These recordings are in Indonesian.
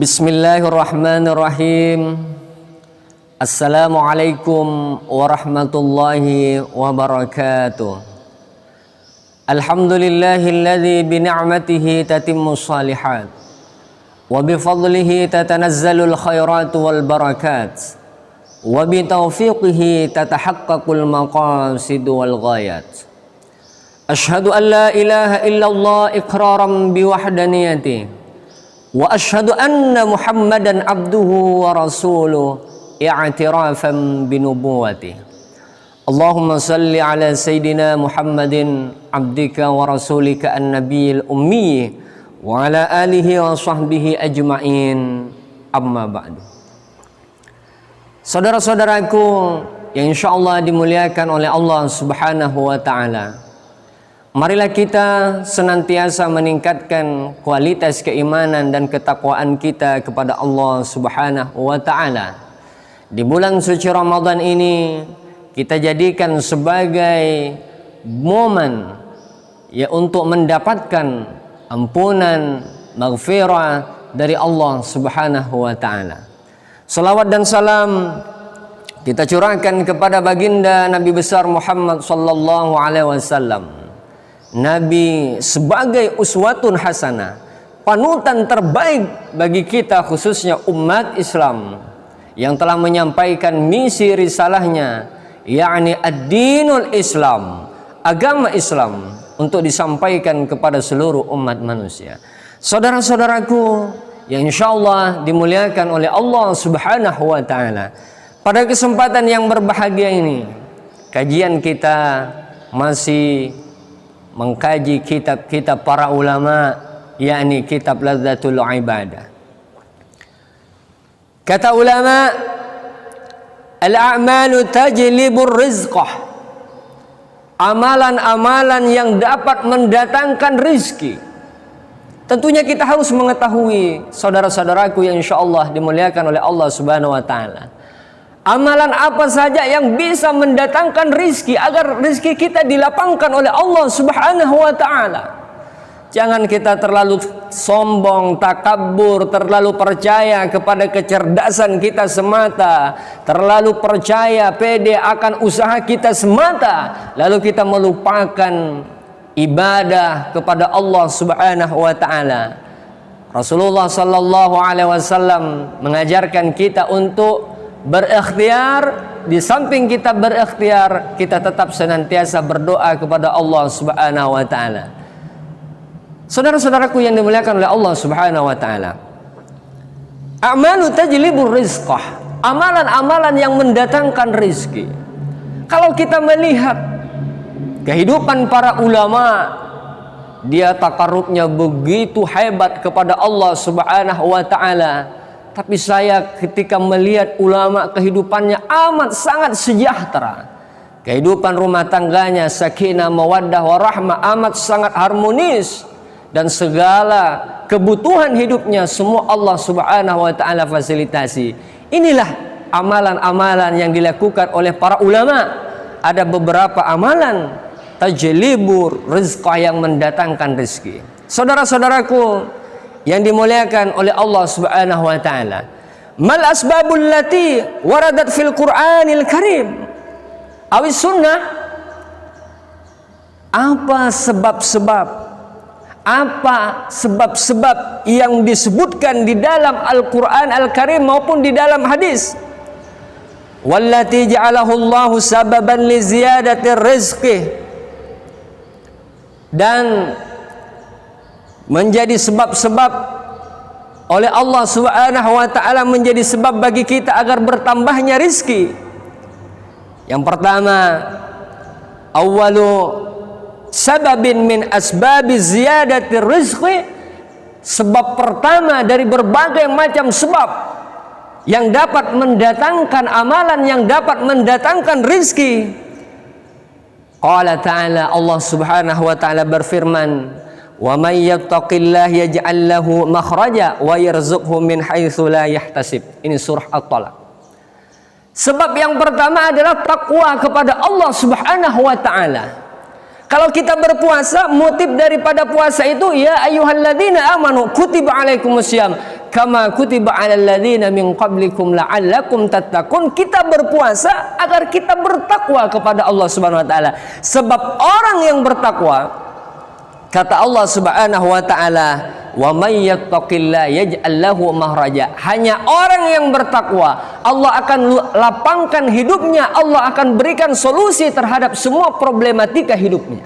Bismillahirrahmanirrahim. Assalamualaikum warahmatullahi wabarakatuh. Alhamdulillahilladzi bi ni'matihi tatimmu shalihat wa bi fadlihi tatanazzalul khairatu wal barakat wa bi taufiqihi tatahaqqaqul maqasid wal ghayat. Asyhadu an la ilaha illallah iqraran bi wahdaniyati wa asyhadu anna Muhammadan abduhu wa rasuluh i'tirafan bi nubuwwati. Allahumma salli ala sayyidina Muhammadin abdika wa rasulika an-nabiyil ummi wa ala alihi wa sahbihi ajma'in, amma ba'du. Saudara-saudaraku yang insyaallah dimuliakan oleh Allah Subhanahu wa taala, marilah kita senantiasa meningkatkan kualitas keimanan dan ketakwaan kita kepada Allah Subhanahu wa taala. Di bulan suci Ramadan ini kita jadikan sebagai momen untuk mendapatkan ampunan, maghfirah dari Allah Subhanahu wa taala. Salawat dan salam kita curahkan kepada baginda Nabi besar Muhammad sallallahu alaihi wasallam. Nabi sebagai uswatun hasanah, panutan terbaik bagi kita khususnya umat Islam yang telah menyampaikan misi risalahnya, yakni ad-dinul Islam, agama Islam, untuk disampaikan kepada seluruh umat manusia. Saudara-saudaraku yang insyaallah dimuliakan oleh Allah Subhanahu wa taala, pada kesempatan yang berbahagia ini kajian kita masih mengkaji kitab-kitab para ulama, yakni kitab Ladzatul Ibadah. Kata ulama, al-a'malu tajlibur rizqah, amalan-amalan yang dapat mendatangkan rizki. Tentunya kita harus mengetahui, saudara-saudaraku yang insyaallah dimuliakan oleh Allah Subhanahu wa taala, amalan apa saja yang bisa mendatangkan rizki agar rizki kita dilapangkan oleh Allah Subhanahu wa ta'ala. Jangan kita terlalu sombong, takabur, terlalu percaya kepada kecerdasan kita semata, terlalu percaya pede akan usaha kita semata, lalu kita melupakan ibadah kepada Allah Subhanahu wa ta'ala. Rasulullah sallallahu alaihi wasallam mengajarkan kita untuk berikhtiar. Di samping kita berikhtiar, kita tetap senantiasa berdoa kepada Allah Subhanahu wa taala. Saudara-saudaraku yang dimuliakan oleh Allah Subhanahu wa taala, a'malu tajlibur rizqah, amalan-amalan yang mendatangkan rizki. Kalau kita melihat kehidupan para ulama, dia takarrubnya begitu hebat kepada Allah Subhanahu wa taala. Tapi saya ketika melihat ulama, kehidupannya amat sangat sejahtera. Kehidupan rumah tangganya sakinah, mawaddah, warahmah, amat sangat harmonis. Dan segala kebutuhan hidupnya semua Allah Subhanahu wa ta'ala fasilitasi. Inilah amalan-amalan yang dilakukan oleh para ulama. Ada beberapa amalan tajlibur rizqah, yang mendatangkan rezeki. Saudara-saudaraku yang dimuliakan oleh Allah Subhanahu wa taala, mal asbabul lati waradat fil Qur'anil Karim awis sunnah, apa sebab-sebab yang disebutkan di dalam Al-Qur'an Al-Karim maupun di dalam hadis, wallati ja'alahu Allahu sababan li ziyadatir rizqi, dan menjadi sebab-sebab oleh Allah Subhanahu wa ta'ala, menjadi sebab bagi kita agar bertambahnya rizki. Yang pertama, awwalu sababin min asbabi ziyadati rizqi, sebab pertama dari berbagai macam sebab yang dapat mendatangkan amalan, yang dapat mendatangkan rizki. Qala ta'ala, Allah Subhanahu wa ta'ala berfirman, wa may yattaqillaha yaj'al lahu makhraja wa yarzuqhu min haitsu la yahtasib. Ini surah At-Talaq. Sebab yang pertama adalah takwa kepada Allah Subhanahu wa taala. Kalau kita berpuasa, motif daripada puasa itu ya ayyuhalladzina amanu kutiba alaikumusiyam, kama kutiba 'alal ladzina min qablikum la'allakum tattaqun. Kita berpuasa agar kita bertakwa kepada Allah Subhanahu wa taala. Sebab orang yang bertakwa, kata Allah Subhanahu wa taala, wa may yattaqillaha yaj'al lahu mahraja. Hanya orang yang bertakwa, Allah akan lapangkan hidupnya, Allah akan berikan solusi terhadap semua problematika hidupnya.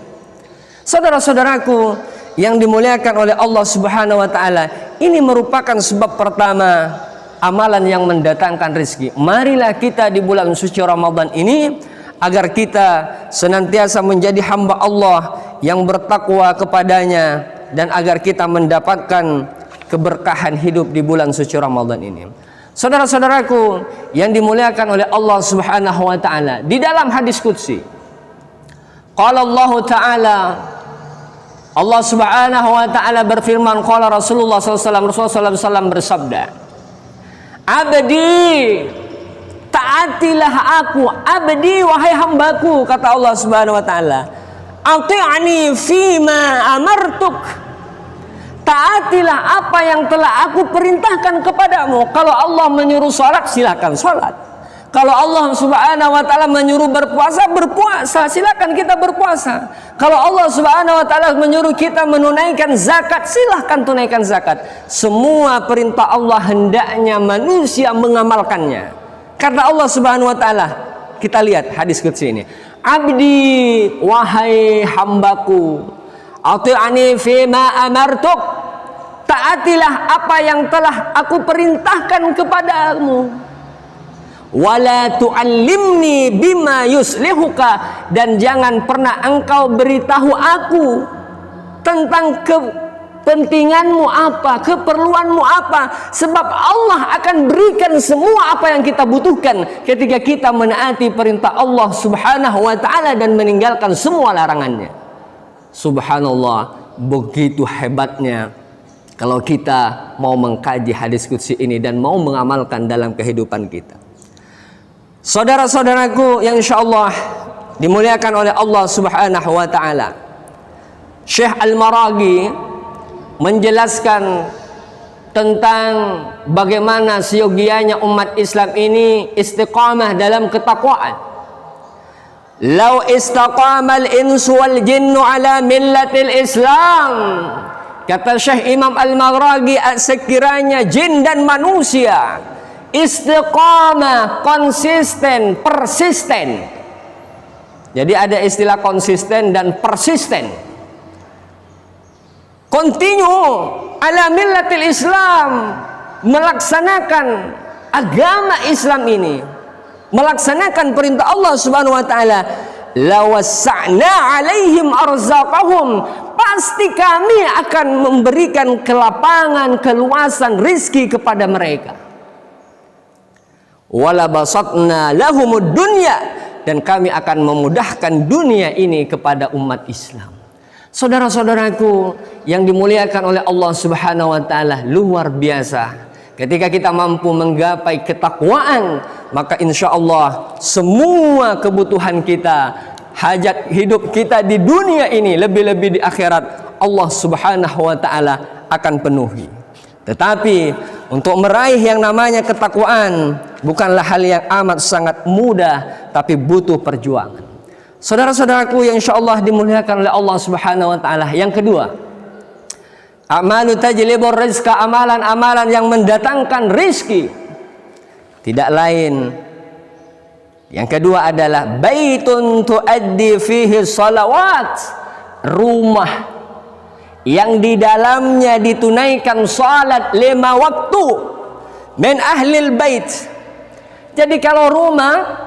Saudara-saudaraku yang dimuliakan oleh Allah Subhanahu wa taala, ini merupakan sebab pertama amalan yang mendatangkan rezeki. Marilah kita di bulan suci Ramadan ini agar kita senantiasa menjadi hamba Allah yang bertakwa kepadanya, dan agar kita mendapatkan keberkahan hidup di bulan suci Ramadan ini. Saudara-saudaraku yang dimuliakan oleh Allah Subhanahu wa taala, di dalam hadis qudsi qala Allah taala, Allah Subhanahu wa taala berfirman, qala Rasulullah sallallahu alaihi wasallam bersabda, abdi, taatilah aku, abdi wahai hambaku, kata Allah Subhanahu wa taala, ati'ani fima amartuk, taatilah apa yang telah aku perintahkan kepadamu. Kalau Allah menyuruh salat, silakan salat. Kalau Allah Subhanahu wa taala menyuruh berpuasa, berpuasa, silakan kita berpuasa. Kalau Allah Subhanahu wa taala menyuruh kita menunaikan zakat, silahkan tunaikan zakat. Semua perintah Allah hendaknya manusia mengamalkannya. Karena Allah Subhanahu wa taala, kita lihat hadis qudsi ini, abdi wahai hambaku, ati'ani fima amartuk, taatilah apa yang telah aku perintahkan kepadamu, wala tu'allimni bima yuslihuka, dan jangan pernah engkau beritahu aku tentang kepentinganmu apa, keperluanmu apa, sebab Allah akan berikan semua apa yang kita butuhkan ketika kita menaati perintah Allah Subhanahu wa taala dan meninggalkan semua larangannya. Subhanallah, begitu hebatnya kalau kita mau mengkaji hadis qudsi ini dan mau mengamalkan dalam kehidupan kita. Saudara-saudaraku yang insyaallah dimuliakan oleh Allah Subhanahu wa taala, Syekh Al-Maraghi menjelaskan tentang bagaimana seyogianya umat Islam ini istiqamah dalam ketakwaan. Lau istaqamal insu wal jinnu ala millatil Islam, kata Syekh Imam Al-Maraghi, sekiranya jin dan manusia istiqamah, konsisten, persisten. Jadi ada istilah konsisten dan persisten. Continue ala millatil Islam, melaksanakan agama Islam ini, melaksanakan perintah Allah Subhanahu wa taala, lawassa'na alaihim arzaqahum, pasti kami akan memberikan kelapangan, keluasan rizki kepada mereka. Wala basatna lahumud dunya, dan kami akan memudahkan dunia ini kepada umat Islam. Saudara-saudaraku yang dimuliakan oleh Allah Subhanahu wa taala, luar biasa. Ketika kita mampu menggapai ketakwaan, maka insya Allah semua kebutuhan kita, hajat hidup kita di dunia ini, lebih-lebih di akhirat, Allah Subhanahu wa taala akan penuhi. Tetapi untuk meraih yang namanya ketakwaan bukanlah hal yang amat sangat mudah, tapi butuh perjuangan. Saudara-saudaraku yang insyaallah dimuliakan oleh Allah Subhanahu wa taala, yang kedua, amalu tajlibur rizqa, amalan-amalan yang mendatangkan rizki. Tidak lain, yang kedua adalah baitun tuaddi fihi salawat, rumah yang di dalamnya ditunaikan salat 5 waktu min ahlil bait. Jadi kalau rumah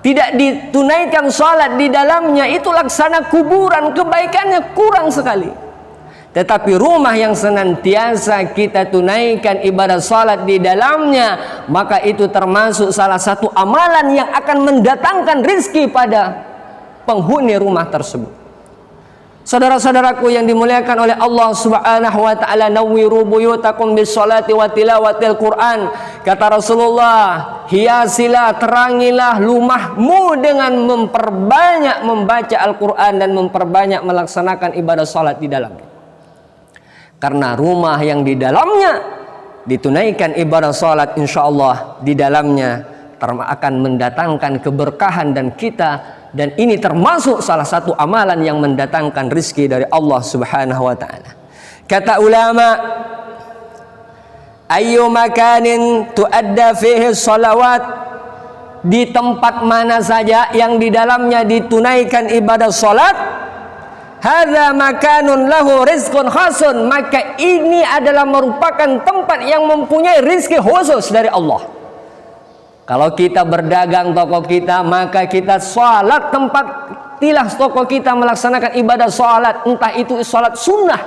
tidak ditunaikan salat di dalamnya, itu laksana kuburan, kebaikannya kurang sekali. Tetapi rumah yang senantiasa kita tunaikan ibadah salat di dalamnya, maka itu termasuk salah satu amalan yang akan mendatangkan rizki pada penghuni rumah tersebut. Saudara-saudaraku yang dimuliakan oleh Allah Subhanahu wa taala, nawwiru buyutakum bis salati wa tilawatil Quran. Kata Rasulullah, hiasilah, terangilah rumahmu dengan memperbanyak membaca Al-Qur'an dan memperbanyak melaksanakan ibadah salat di dalamnya. Karena rumah yang di dalamnya ditunaikan ibadah salat, insyaallah di dalamnya akan mendatangkan keberkahan dan ini termasuk salah satu amalan yang mendatangkan rizki dari Allah Subhanahu wa taala. Kata ulama, ayyu makanin tuadda fihi shalawat, di tempat mana saja yang di dalamnya ditunaikan ibadah salat, hadza makanun lahu rizqun khasun, maka ini adalah merupakan tempat yang mempunyai rizki khusus dari Allah. Kalau kita berdagang toko kita, maka kita salat tempatilah toko kita melaksanakan ibadah salat, entah itu salat sunnah.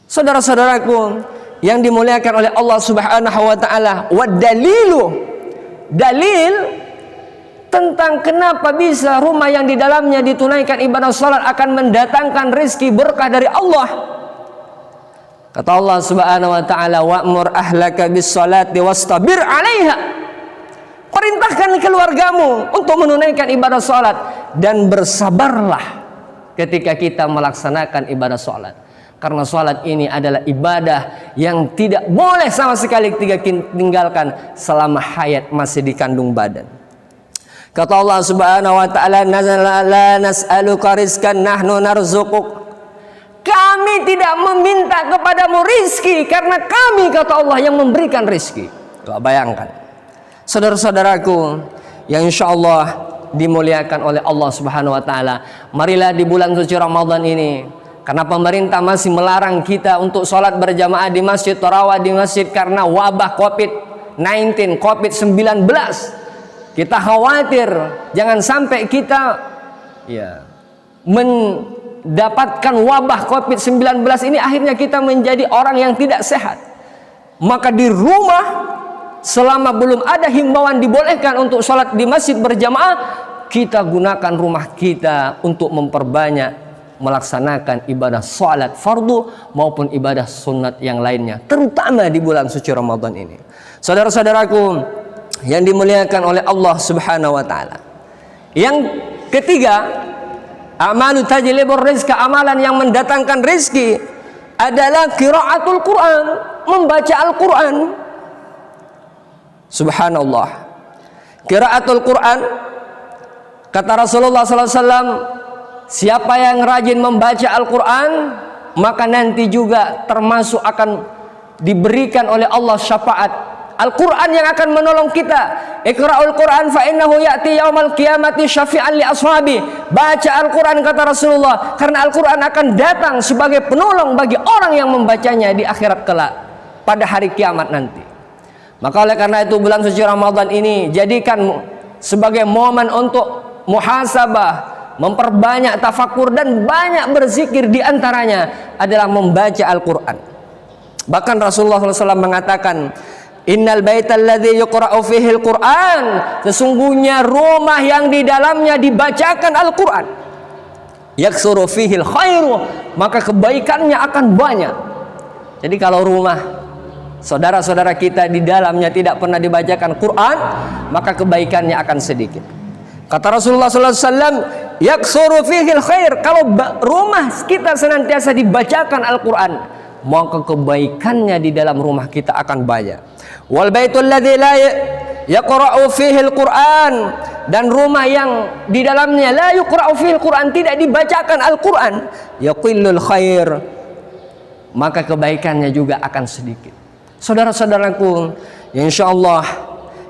Saudara-saudaraku yang dimuliakan oleh Allah Subhanahu wa taala, wa dalil tentang kenapa bisa rumah yang di dalamnya ditunaikan ibadah salat akan mendatangkan rizki berkah dari Allah. Kata Allah Subhanahu wa taala, wa'mur ahlaka bis-shalati wastabir 'alaiha. Perintahkan keluargamu untuk menunaikan ibadah salat dan bersabarlah ketika kita melaksanakan ibadah salat. Karena salat ini adalah ibadah yang tidak boleh sama sekali kita tinggalkan selama hayat masih dikandung badan. Kata Allah Subhanahu wa taala, la nas'aluka rizqan nahnu narzuquk. Kami tidak meminta kepadamu rizki, karena kami, kata Allah, yang memberikan rizki. Coba bayangkan, saudara-saudaraku yang insya Allah dimuliakan oleh Allah Subhanahu wa taala, marilah di bulan suci Ramadan ini, karena pemerintah masih melarang kita untuk sholat berjamaah di masjid, tarawih di masjid karena wabah COVID-19, COVID-19. Kita khawatir jangan sampai kita mendapatkan wabah COVID-19 ini, akhirnya kita menjadi orang yang tidak sehat. Maka di rumah, selama belum ada himbauan dibolehkan untuk sholat di masjid berjamaah, kita gunakan rumah kita untuk memperbanyak melaksanakan ibadah sholat fardu maupun ibadah sunat yang lainnya, terutama di bulan suci Ramadan ini. Saudara-saudaraku yang dimuliakan oleh Allah Subhanahu wa taala, yang ketiga, amalu tajlibur rizqa, amalan yang mendatangkan rizki adalah qiraatul Quran, membaca Al-Quran. Subhanallah, qiraatul Quran, kata Rasulullah SAW, siapa yang rajin membaca Al-Quran, maka nanti juga termasuk akan diberikan oleh Allah syafaat. Al-Quran yang akan menolong kita. Iqra'ul Quran fa innahu ya'ti yaumal qiyamati syafi'an li ashabi. Baca Al-Quran, kata Rasulullah, karena Al-Quran akan datang sebagai penolong bagi orang yang membacanya di akhirat kelak, pada hari kiamat nanti. Maka oleh karena itu bulan suci Ramadan ini jadikan sebagai momen untuk muhasabah, memperbanyak tafakur dan banyak berzikir, di antaranya adalah membaca Al-Quran. Bahkan Rasulullah SAW mengatakan, innal baital ladzi yuqra'u fihi al-Qur'an, sesungguhnya rumah yang di dalamnya dibacakan Al-Qur'an, yaksuru fihi al-khairu, maka kebaikannya akan banyak. Jadi kalau rumah saudara-saudara kita di dalamnya tidak pernah dibacakan Quran, maka kebaikannya akan sedikit. Kata Rasulullah SAW, yaksuru fihi al-khair, kalau rumah kita senantiasa dibacakan Al-Quran, maka kebaikannya di dalam rumah kita akan banyak. Wal baitul ladzi la yaqra'u fihi al-Qur'an, dan rumah yang di dalamnya la yuqra'u fihi al-Qur'an, tidak dibacakan Al-Qur'an, yaqillul khair, maka kebaikannya juga akan sedikit. Saudara-saudaraku yang insyaallah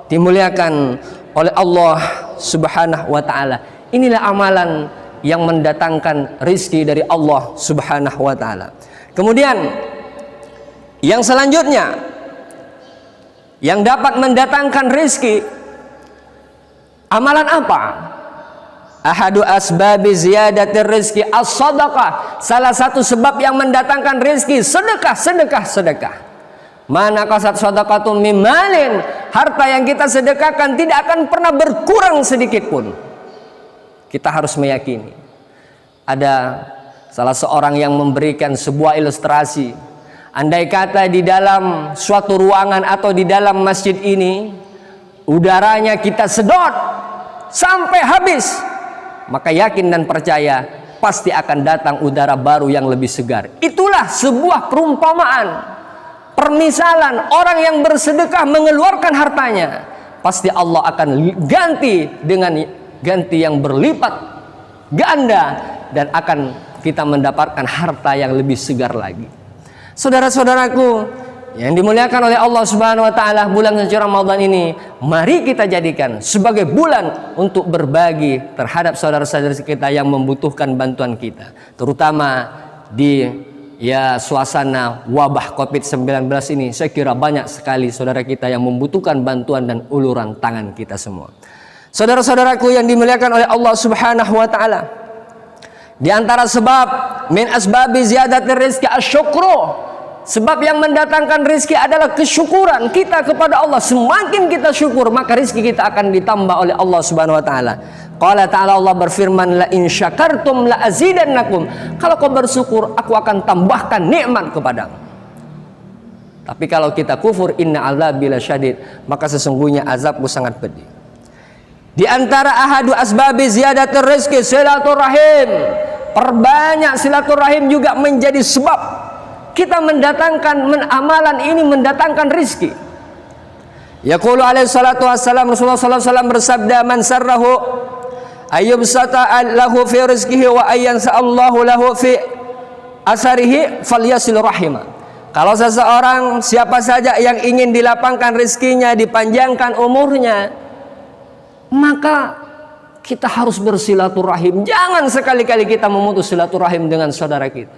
dimuliakan oleh Allah Subhanahu wa taala, inilah amalan yang mendatangkan rizki dari Allah Subhanahu wa taala. Kemudian yang selanjutnya yang dapat mendatangkan rizki, amalan apa? Ahadu asbabi ziyadatir rizki as-sadaqah, salah satu sebab yang mendatangkan rizki sedekah, sedekah, sedekah. Mana kasat sadaqatum min malin, harta yang kita sedekahkan tidak akan pernah berkurang sedikit pun. Kita harus meyakini. Ada salah seorang yang memberikan sebuah ilustrasi. Andai kata di dalam suatu ruangan atau di dalam masjid ini udaranya kita sedot sampai habis, maka yakin dan percaya pasti akan datang udara baru yang lebih segar. Itulah sebuah perumpamaan permisalan orang yang bersedekah mengeluarkan hartanya, pasti Allah akan ganti dengan ganti yang berlipat ganda, dan akan kita mendapatkan harta yang lebih segar lagi. Saudara-saudaraku yang dimuliakan oleh Allah Subhanahu wa taala, bulan suci Ramadan ini mari kita jadikan sebagai bulan untuk berbagi terhadap saudara-saudara kita yang membutuhkan bantuan kita, terutama di suasana wabah Covid-19 ini. Saya kira banyak sekali saudara kita yang membutuhkan bantuan dan uluran tangan kita semua. Saudara-saudaraku yang dimuliakan oleh Allah Subhanahu wa taala, di antara sebab min asbabi ziyadatir rizqi asyukru, sebab yang mendatangkan rizki adalah kesyukuran kita kepada Allah. Semakin kita syukur, maka rizki kita akan ditambah oleh Allah Subhanahu wa taala. Qala ta'ala, Allah berfirman, la in syakartum la azidannakum. Kalau kau bersyukur, aku akan tambahkan nikmat kepadamu. Tapi kalau kita kufur, inna azabi lasyadid, maka sesungguhnya azabku sangat pedih. Di antara ahadu asbabi ziyadatir rizki silaturahim. Perbanyak silaturahim juga menjadi sebab kita mendatangkan amalan ini mendatangkan rizki. Yaqulu alaihi salatu wassalam, Rasulullah sallallahu alaihi wasallam bersabda, man sarrahu ayyubsata lahu fi rizqihi wa ayyansa'allahu lahu fi asarihi falyasil rahimah. Kalau seseorang, siapa saja yang ingin dilapangkan rizkinya, dipanjangkan umurnya, maka kita harus bersilaturahim. Jangan sekali-kali kita memutus silaturahim dengan saudara kita.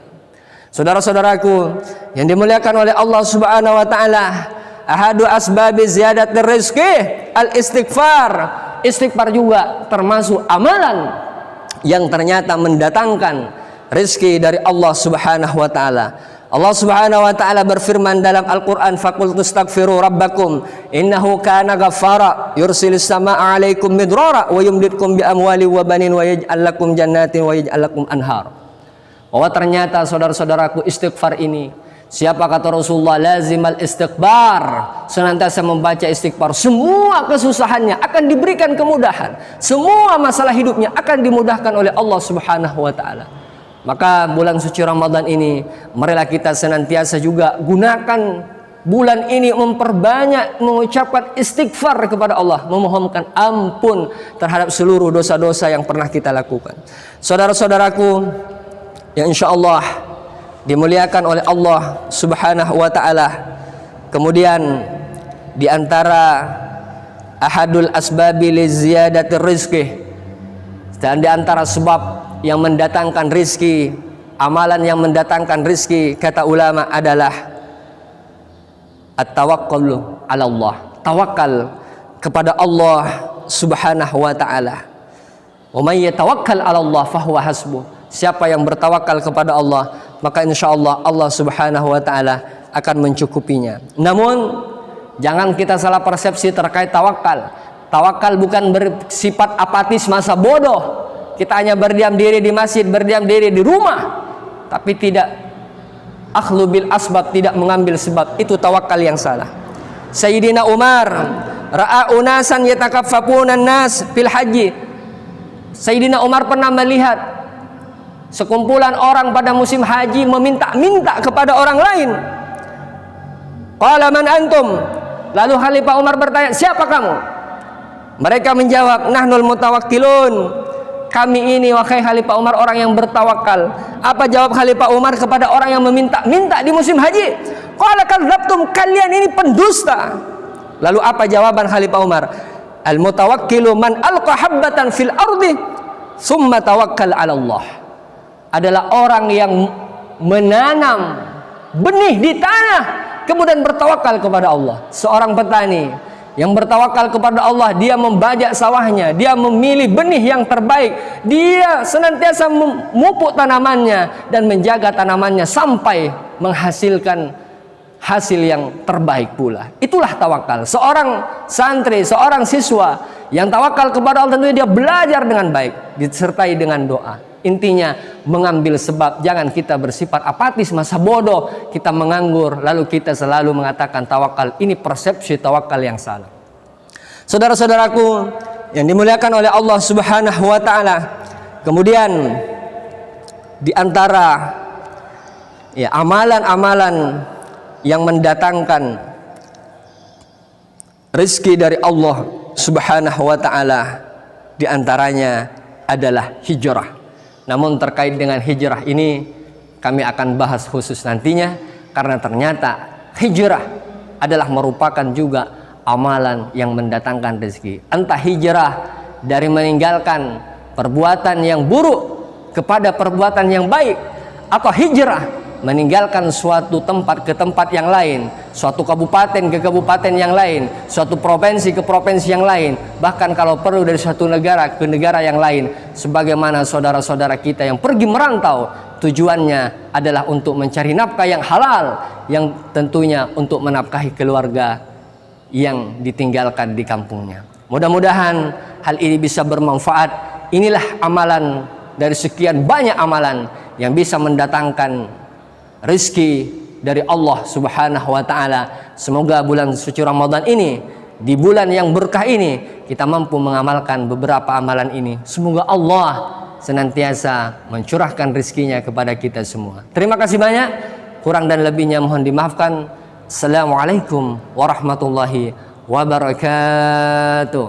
Saudara-saudaraku yang dimuliakan oleh Allah Subhanahu wa taala, ahadu asbabi ziyadatir rizqi al-istighfar. Istighfar juga termasuk amalan yang ternyata mendatangkan rizki dari Allah Subhanahu wa taala. Allah Subhanahu wa taala berfirman dalam Al-Qur'an, faqul tastaghfiru rabbakum innahu kana ghaffara yursilis samaa'a 'alaikum midrara wa yumditkum bi amwali wa banin wa yaj'al lakum jannatin wa yaj'al lakum anhar. Bahwa ternyata saudara-saudaraku, istighfar ini, siapa kata Rasulullah, lazimal istighfar, senantiasa membaca istighfar, semua kesusahannya akan diberikan kemudahan, semua masalah hidupnya akan dimudahkan oleh Allah Subhanahu wa taala. Maka bulan suci Ramadan ini, marilah kita senantiasa juga gunakan bulan ini memperbanyak mengucapkan istighfar kepada Allah, memohonkan ampun terhadap seluruh dosa-dosa yang pernah kita lakukan. Saudara-saudaraku yang insyaallah dimuliakan oleh Allah Subhanahu wa taala, kemudian di antara ahadul asbabi li ziyadatir rizqi, dan di antara sebab yang mendatangkan rizki, amalan yang mendatangkan rizki, kata ulama adalah at-tawakkul ala Allah, tawakal kepada Allah Subhanahu wa taala. Wa may yatawakkal ala Allah fahuwa hasbuh. Siapa yang bertawakal kepada Allah, maka insyaallah Allah Subhanahu wa taala akan mencukupinya. Namun jangan kita salah persepsi terkait tawakal. Tawakal bukan bersifat apatis masa bodoh. Kita hanya berdiam diri di masjid, berdiam diri di rumah, tapi tidak akhlu bil asbab, tidak mengambil sebab. Itu tawakal yang salah. Sayyidina Umar ra'a unasan yatakaffafuna an-nas fil haji. Sayyidina Umar pernah melihat sekumpulan orang pada musim haji meminta-minta kepada orang lain. Qala man antum? Lalu Khalifah Umar bertanya, siapa kamu? Mereka menjawab, nahnul mutawakkilun. Kami ini, wahai Khalifah Umar, orang yang bertawakal. Apa jawab Khalifah Umar kepada orang yang meminta-minta di musim haji? Qala kadzabtum, kalian ini pendusta. Lalu apa jawaban Khalifah Umar? Al mutawakkilu man alqa habbatan fil ardi summa tawakkal 'ala Allah. Adalah orang yang menanam benih di tanah kemudian bertawakal kepada Allah. Seorang petani yang bertawakal kepada Allah, dia membajak sawahnya, dia memilih benih yang terbaik, dia senantiasa memupuk tanamannya dan menjaga tanamannya sampai menghasilkan hasil yang terbaik pula. Itulah tawakal. Seorang santri, seorang siswa yang tawakal kepada Allah, tentunya dia belajar dengan baik disertai dengan doa. Intinya mengambil sebab, jangan kita bersifat apatis masa bodoh, kita menganggur lalu kita selalu mengatakan tawakal. Ini persepsi tawakal yang salah. Saudara-saudaraku yang dimuliakan oleh Allah Subhanahu wa taala, kemudian di antara amalan-amalan yang mendatangkan rezeki dari Allah Subhanahu wa taala, di antaranya adalah hijrah. Namun terkait dengan hijrah ini kami akan bahas khusus nantinya, karena ternyata hijrah adalah merupakan juga amalan yang mendatangkan rezeki. Entah hijrah dari meninggalkan perbuatan yang buruk kepada perbuatan yang baik, atau hijrah meninggalkan suatu tempat ke tempat yang lain, suatu kabupaten ke kabupaten yang lain, suatu provinsi ke provinsi yang lain, bahkan kalau perlu dari suatu negara ke negara yang lain. Sebagaimana saudara-saudara kita yang pergi merantau, tujuannya adalah untuk mencari nafkah yang halal, yang tentunya untuk menafkahi keluarga yang ditinggalkan di kampungnya. Mudah-mudahan hal ini bisa bermanfaat. Inilah amalan dari sekian banyak amalan yang bisa mendatangkan rizki dari Allah Subhanahu wa taala. Semoga bulan suci Ramadan ini, di bulan yang berkah ini, kita mampu mengamalkan beberapa amalan ini. Semoga Allah senantiasa mencurahkan rizkinya kepada kita semua. Terima kasih banyak. Kurang dan lebihnya mohon dimaafkan. Assalamualaikum warahmatullahi wabarakatuh.